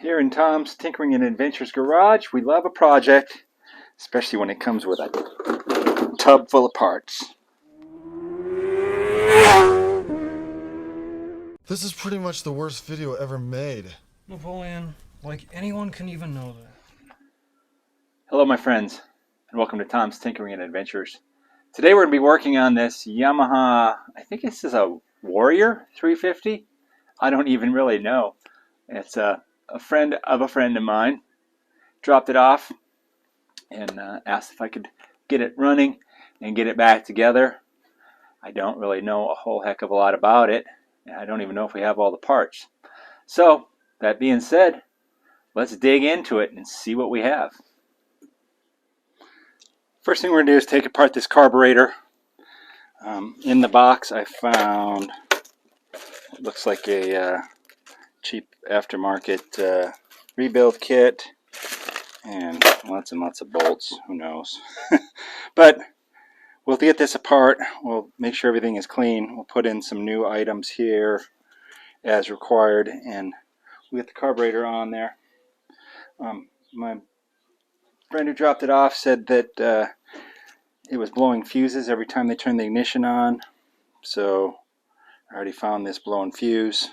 Here in Tom's Tinkering and Adventures garage, we love a project, especially when it comes with a tub full of parts. This is pretty much the worst video ever made. Napoleon, like anyone can even know that. Hello my friends, and welcome to Tom's Tinkering and Adventures. Today we're going to be working on this Yamaha, I think this is a Warrior 350? I don't even really know. It's a friend of a friend of mine dropped it off and asked if I could get it running and get it back together. I don't really know a whole heck of a lot about it. I don't even know if we have all the parts. So, that being said, let's dig into it and see what we have. First thing we're going to do is take apart this carburetor. In the box I found what looks like a cheap aftermarket rebuild kit and lots and lots of bolts, who knows. But we'll get this apart, we'll make sure everything is clean, we'll put in some new items here as required, and we'll get the carburetor on there. My friend who dropped it off said that it was blowing fuses every time they turned the ignition on, so I already found this blown fuse.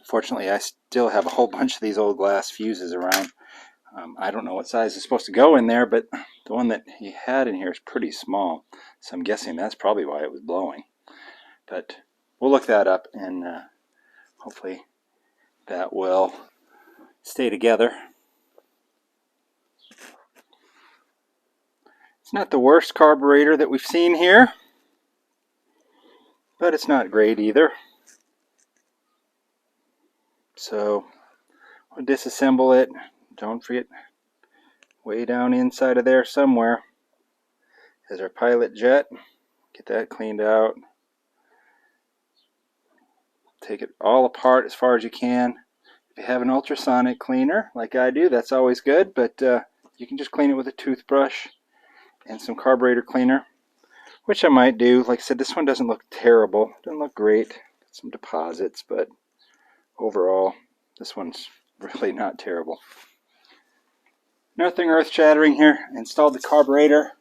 Fortunately, I still have a whole bunch of these old glass fuses around. I don't know what size is supposed to go in there, but the one that he had in here is pretty small, so I'm guessing that's probably why it was blowing. But we'll look that up, and hopefully that will stay together. It's not the worst carburetor that we've seen here, but it's not great either. So we'll disassemble it. Don't forget, way down inside of there somewhere is our pilot jet. Get that cleaned out. Take it all apart as far as you can. If you have an ultrasonic cleaner like I do, that's always good, but you can just clean it with a toothbrush and some carburetor cleaner, which I might do. Like I said, this one doesn't look terrible. Doesn't look great. Got some deposits, but overall, this one's really not terrible. Nothing earth-shattering here. Installed the carburetor.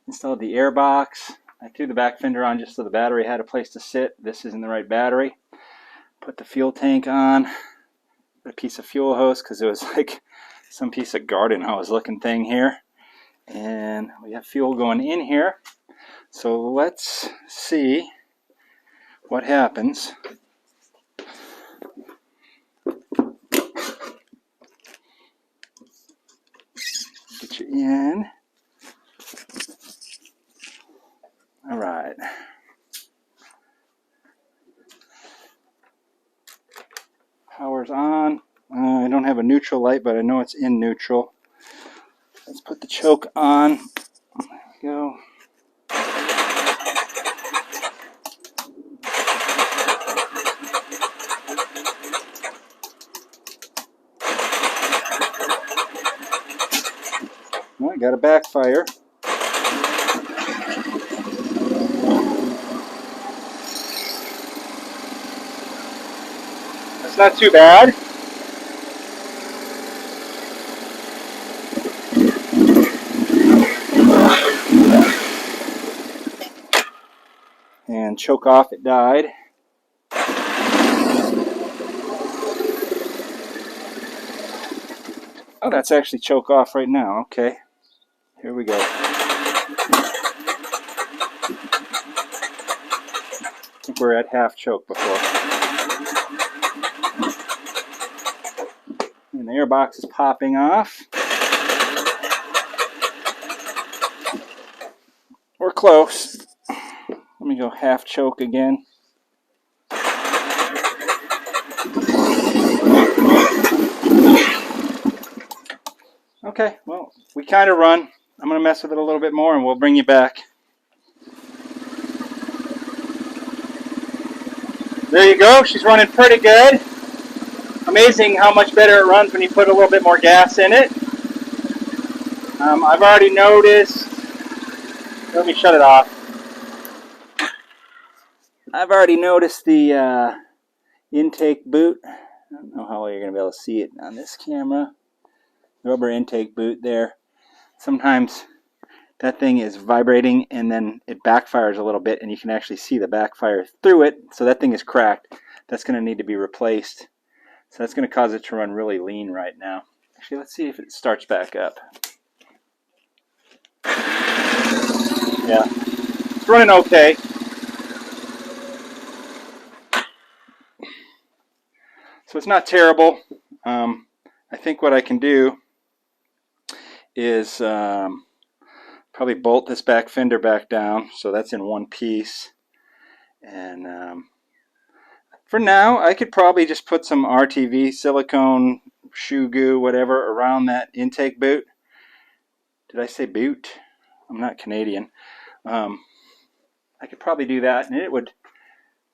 Installed the air box. I threw the back fender on just so the battery had a place to sit. This isn't the right battery. Put the fuel tank on. Put a piece of fuel hose because it was like some piece of garden hose looking thing here. And we have fuel going in here. So let's see what happens. Get you in. All right. Power's on. I don't have a neutral light, but I know it's in neutral. Let's put the choke on. There we go. Well, I got a backfire. That's not too bad. And choke off, it died. Oh, that's actually choke off right now. Okay, here we go. I think we're at half choke before. And the air box is popping off. We're close. Let me go half choke again. Okay, well, we kind of run. I'm going to mess with it a little bit more and we'll bring you back. There you go, she's running pretty good. Amazing how much better it runs when you put a little bit more gas in it. I've already noticed, let me shut it off. I've already noticed the intake boot I don't know how well you're going to be able to see it on this camera. Rubber intake boot there. Sometimes that thing is vibrating and then it backfires a little bit and you can actually see the backfire through it. So that thing is cracked. That's going to need to be replaced. So that's going to cause it to run really lean right now. Actually, let's see if it starts back up. Yeah, it's running okay. So it's not terrible. I think what I can do is probably bolt this back fender back down so that's in one piece. And for now, I could probably just put some RTV silicone shoe goo, whatever, around that intake boot. Did I say boot? I'm not Canadian. I could probably do that and it would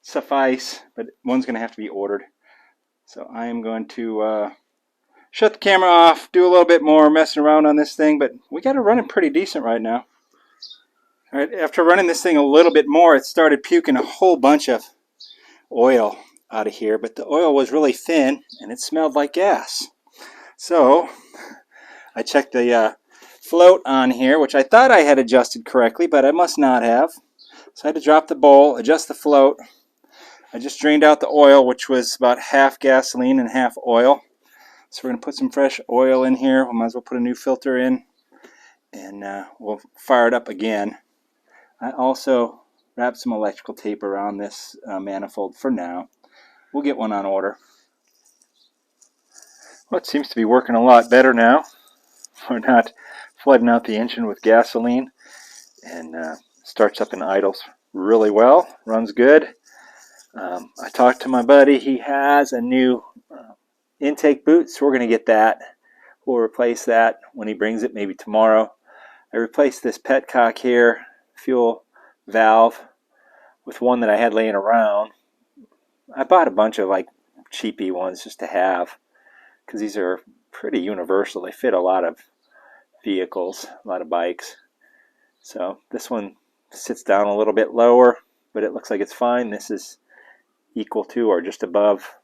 suffice, but one's going to have to be ordered. So I am going to shut the camera off, do a little bit more messing around on this thing, but we got it running pretty decent right now. All right, after running this thing a little bit more, it started puking a whole bunch of oil out of here, but the oil was really thin and it smelled like gas. So I checked the float on here, which I thought I had adjusted correctly, but I must not have. So I had to drop the bowl, adjust the float. I just drained out the oil, which was about half gasoline and half oil. So we're going to put some fresh oil in here. We might as well put a new filter in, and we'll fire it up again. I also wrapped some electrical tape around this manifold for now. We'll get one on order. Well, it seems to be working a lot better now. We're not flooding out the engine with gasoline, and starts up and idles really well. Runs good. I talked to my buddy. He has a new intake boot, so we're going to get that. We'll replace that when he brings it, maybe tomorrow. I replaced this petcock here, fuel valve, with one that I had laying around. I bought a bunch of like cheapy ones just to have, because these are pretty universal. They fit a lot of vehicles, a lot of bikes. So this one sits down a little bit lower, but it looks like it's fine. This is equal to or just above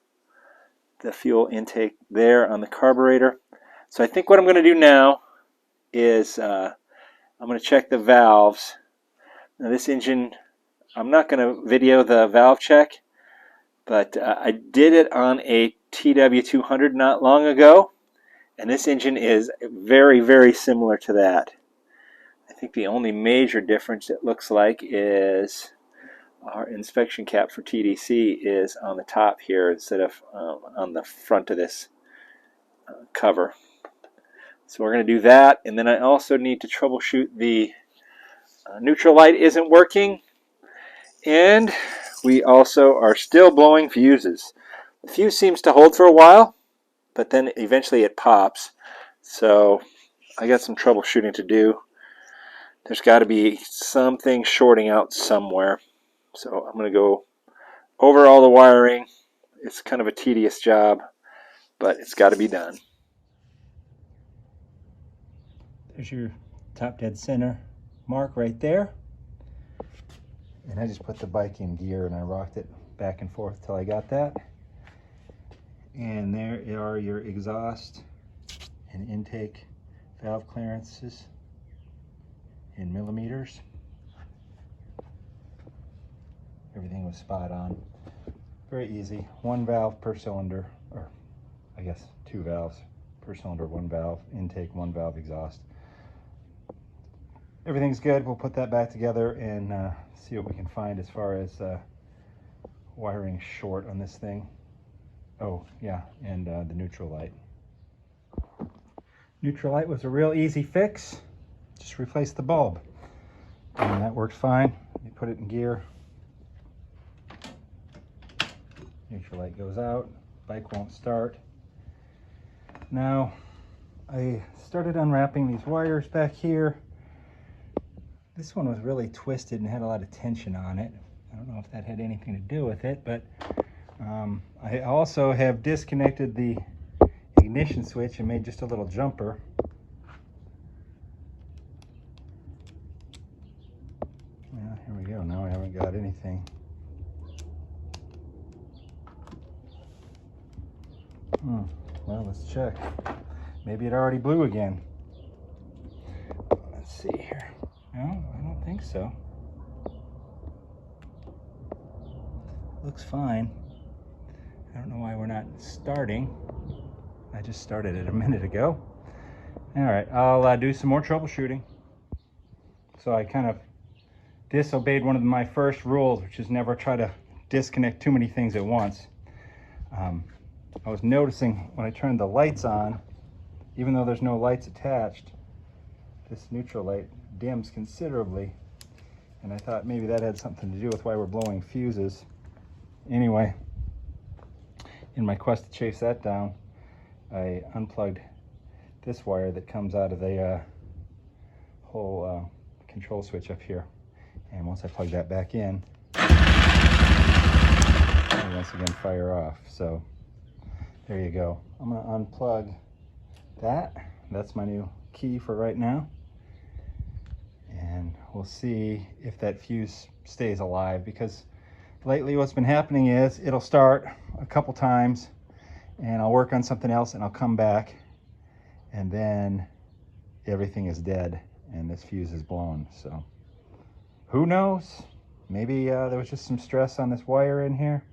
the fuel intake there on the carburetor. So I think what I'm going to do now is I'm going to check the valves. Now this engine, I'm not going to video the valve check, but I did it on a TW200 not long ago, and this engine is very, very similar to that. I think the only major difference it looks like is our inspection cap for TDC is on the top here instead of on the front of this cover. So we're going to do that, and then I also need to troubleshoot the neutral light isn't working, and we also are still blowing fuses. The fuse seems to hold for a while, but then eventually it pops. So I got some troubleshooting to do. There's got to be something shorting out somewhere. So I'm going to go over all the wiring. It's kind of a tedious job, but it's got to be done. There's your top dead center mark right there. And I just put the bike in gear and I rocked it back and forth till I got that. And there are your exhaust and intake valve clearances in millimeters. Everything was spot on. Very easy. One valve per cylinder, or I guess two valves per cylinder, one valve intake, one valve exhaust. Everything's good. We'll put that back together and see what we can find as far as wiring short on this thing. Oh yeah, and the neutral light. Neutral light was a real easy fix. Just replace the bulb. And that works fine. You put it in gear. Neutral light goes out. Bike won't start. Now, I started unwrapping these wires back here. This one was really twisted and had a lot of tension on it. I don't know if that had anything to do with it, but I also have disconnected the ignition switch and made just a little jumper. Well, here we go. Now I haven't got anything. Well, let's check. Maybe it already blew again. Let's see here. No, I don't think so. Looks fine. I don't know why we're not starting. I just started it a minute ago. All right, I'll do some more troubleshooting. So I kind of disobeyed one of my first rules, which is never try to disconnect too many things at once. I was noticing when I turned the lights on, even though there's no lights attached, this neutral light dims considerably. And I thought maybe that had something to do with why we're blowing fuses. Anyway, in my quest to chase that down, I unplugged this wire that comes out of the whole control switch up here. And once I plug that back in, it'll once again fire off. So there you go. I'm gonna unplug that. That's my new key for right now. And we'll see if that fuse stays alive, because lately what's been happening is it'll start a couple times and I'll work on something else and I'll come back and then everything is dead and this fuse is blown. So who knows? Maybe there was just some stress on this wire in here.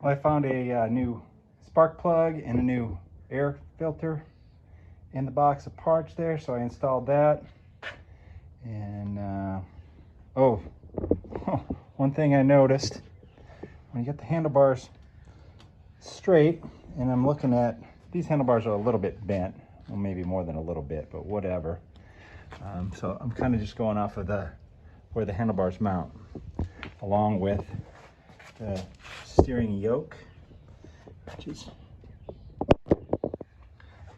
Well, I found a new spark plug and a new air filter in the box of parts there, so I installed that. And oh, one thing I noticed, when you get the handlebars straight, and I'm looking at, these handlebars are a little bit bent, well, maybe more than a little bit, but whatever. So I'm kind of just going off of where the handlebars mount, along with the steering yoke, which is,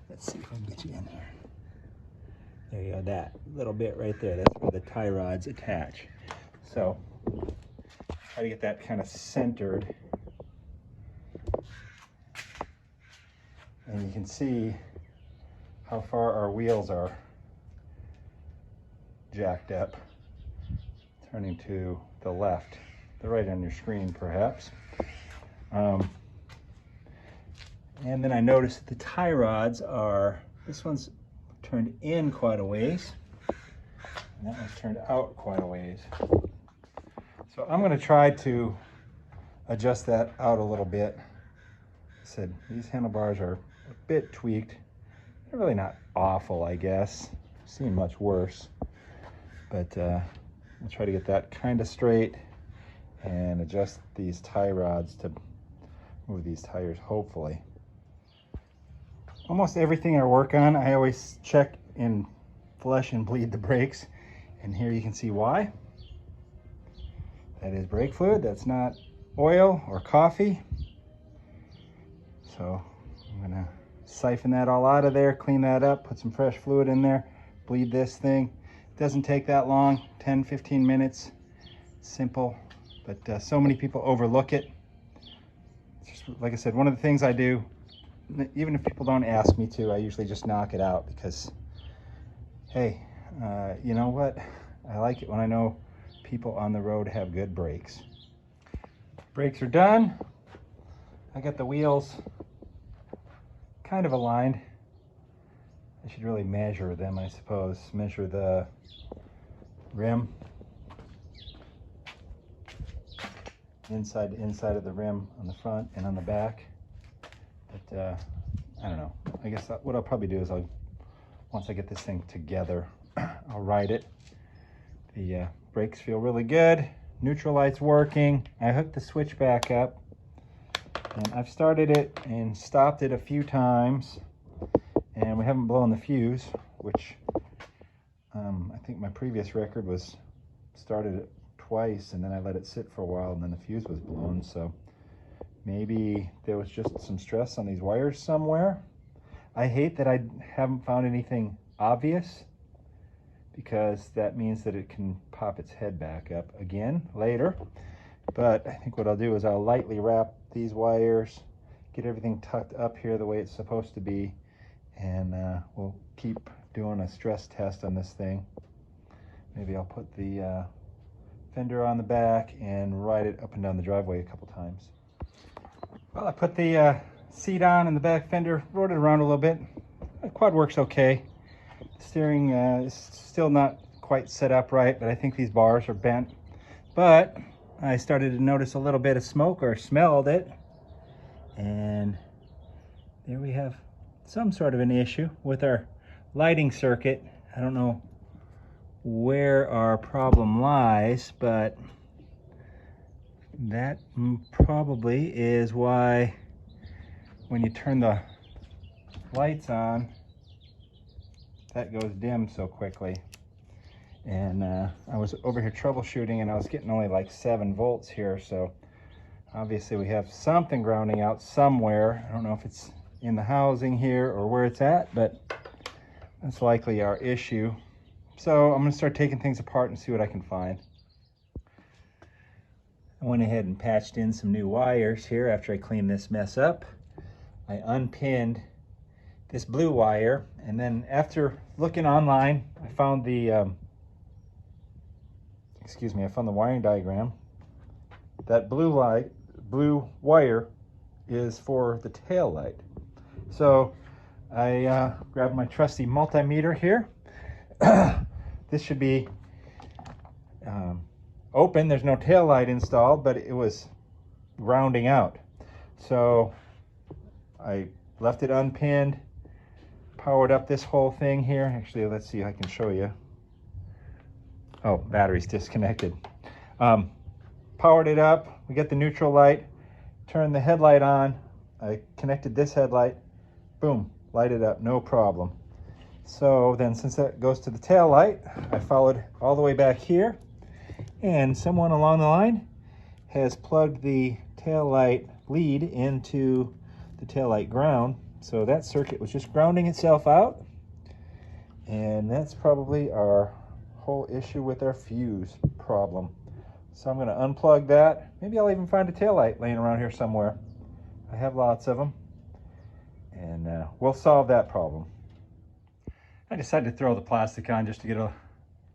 let's see if I can get you in here. There you go, that little bit right there, that's where the tie rods attach. So try to get that kind of centered. And you can see how far our wheels are jacked up, turning to the left, the right on your screen perhaps. And then I noticed that the tie rods are, this one's turned in quite a ways, and that one's turned out quite a ways. So I'm going to try to adjust that out a little bit. I said these handlebars are a bit tweaked. They're really not awful, I guess. I've seen much worse. But I'll try to get that kind of straight and adjust these tie rods to move these tires, hopefully. Almost everything I work on, I always check and flush and bleed the brakes. And here you can see why. That is brake fluid, that's not oil or coffee. So I'm gonna siphon that all out of there, clean that up, put some fresh fluid in there, bleed this thing. It doesn't take that long, 10-15 minutes. Simple, but so many people overlook it. It's just, like I said, one of the things I do, even if people don't ask me to, I usually just knock it out because, hey, you know what? I like it when I know people on the road have good brakes. Brakes are done. I got the wheels kind of aligned. I should really measure them, I suppose. Measure the rim. Inside to inside of the rim on the front and on the back. But I don't know. I guess what I'll probably do is once I get this thing together, I'll ride it. The brakes feel really good. Neutral light's working. I hooked the switch back up. And I've started it and stopped it a few times. And we haven't blown the fuse, which I think my previous record was started it twice and then I let it sit for a while and then the fuse was blown. So maybe there was just some stress on these wires somewhere. I hate that I haven't found anything obvious, because that means that it can pop its head back up again later. But I think what I'll do is I'll lightly wrap these wires, get everything tucked up here the way it's supposed to be, and we'll keep doing a stress test on this thing. Maybe I'll put the fender on the back and ride it up and down the driveway a couple times. Well, I put the seat on and the back fender, rode it around a little bit. The quad works okay. The steering is still not quite set up right, but I think these bars are bent. But I started to notice a little bit of smoke, or smelled it, and there we have some sort of an issue with our lighting circuit. I don't know where our problem lies, but that probably is why when you turn the lights on, that goes dim so quickly. And I was over here troubleshooting, and I was getting only like 7 volts here, so obviously we have something grounding out somewhere. I don't know if it's in the housing here or where it's at, but that's likely our issue. So I'm going to start taking things apart and see what I can find. I went ahead and patched in some new wires here after I cleaned this mess up. I unpinned this blue wire, and then after looking online, I found the I found the wiring diagram. That blue wire is for the tail light. So I grabbed my trusty multimeter here. This should be open. There's no tail light installed, but it was grounding out. So I left it unpinned, powered up this whole thing here. Actually, let's see if I can show you. Oh, battery's disconnected. Powered it up. We got the neutral light. Turned the headlight on. I connected this headlight. Boom, lighted up, no problem. So then, since that goes to the tail light, I followed all the way back here, and someone along the line has plugged the tail light lead into the tail light ground. So that circuit was just grounding itself out, and that's probably our whole issue with our fuse problem. So I'm going to unplug that. Maybe I'll even find a tail light laying around here somewhere. I have lots of them, and we'll solve that problem. I decided to throw the plastic on just to get an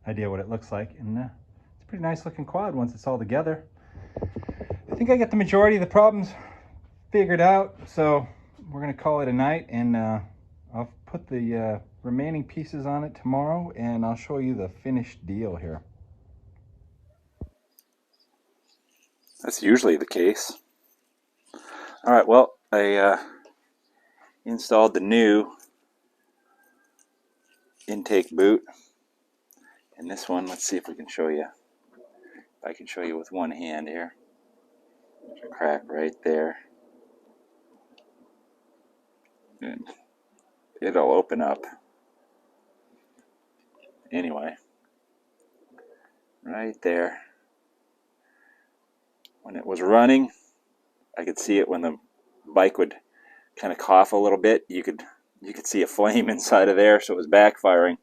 idea what it looks like, and it's a pretty nice looking quad once it's all together. I think I got the majority of the problems figured out, so we're going to call it a night, and I'll put the remaining pieces on it tomorrow, and I'll show you the finished deal here. That's usually the case. All right, well, I installed the new intake boot, and this one, let's see if we can show you. If I can show you with one hand here. There's a crack right there. And it'll open up. Anyway, right there. When it was running, I could see it when the bike would kind of cough a little bit. You could see a flame inside of there, so it was backfiring.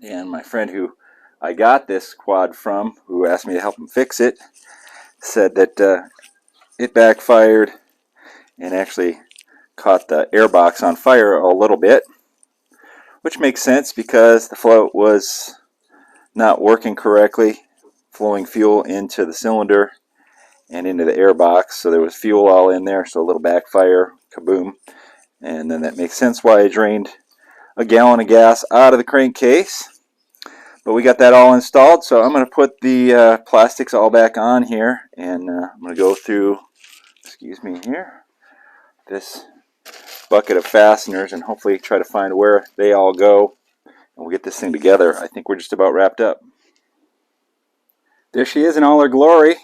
And my friend who I got this quad from, who asked me to help him fix it, said that it backfired and actually caught the airbox on fire a little bit, which makes sense because the float was not working correctly, flowing fuel into the cylinder and into the airbox, so there was fuel all in there, so a little backfire, kaboom. And then that makes sense why I drained a gallon of gas out of the crankcase. But we got that all installed, so I'm going to put the plastics all back on here, and I'm going to go through, excuse me here, this bucket of fasteners and hopefully try to find where they all go, and we'll get this thing together. I think we're just about wrapped up. There she is in all her glory.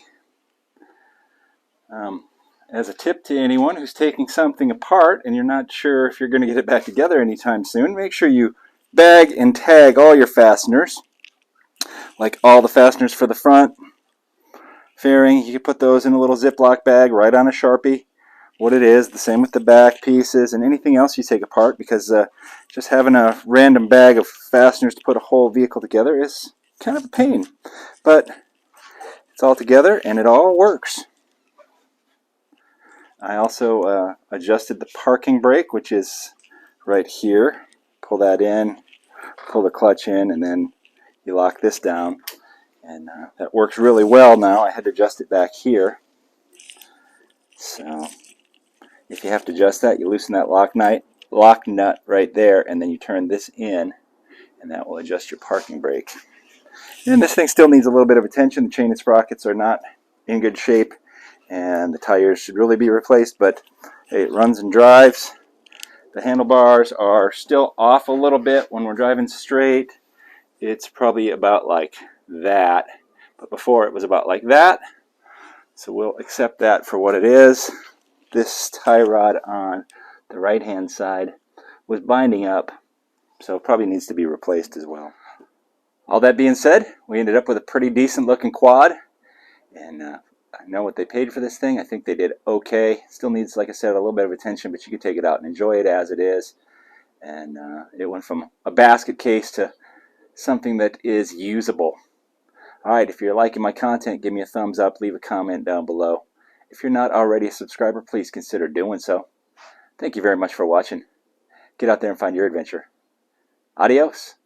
As a tip to anyone who's taking something apart and you're not sure if you're going to get it back together anytime soon, make sure you bag and tag all your fasteners. Like all the fasteners for the front fairing, you can put those in a little Ziploc bag right on a Sharpie. What it is, the same with the back pieces and anything else you take apart, because just having a random bag of fasteners to put a whole vehicle together is kind of a pain. But it's all together and it all works. I also adjusted the parking brake, which is right here. Pull that in, pull the clutch in, and then you lock this down. And that works really well now. I had to adjust it back here. So If you have to adjust that, you loosen that lock nut right there, and then you turn this in, and that will adjust your parking brake. And this thing still needs a little bit of attention. The chain and sprockets are not in good shape, and the tires should really be replaced, but hey, it runs and drives. The handlebars are still off a little bit when we're driving straight. It's probably about like that, but before it was about like that. So we'll accept that for what it is. This tie rod on the right hand side was binding up, so it probably needs to be replaced as well. All that being said, we ended up with a pretty decent looking quad, and I know what they paid for this thing. I think they did okay. Still needs, like I said, a little bit of attention, but you can take it out and enjoy it as it is. And it went from a basket case to something that is usable. Alright, if you're liking my content, give me a thumbs up, leave a comment down below. If you're not already a subscriber, please consider doing so. Thank you very much for watching. Get out there and find your adventure. Adios.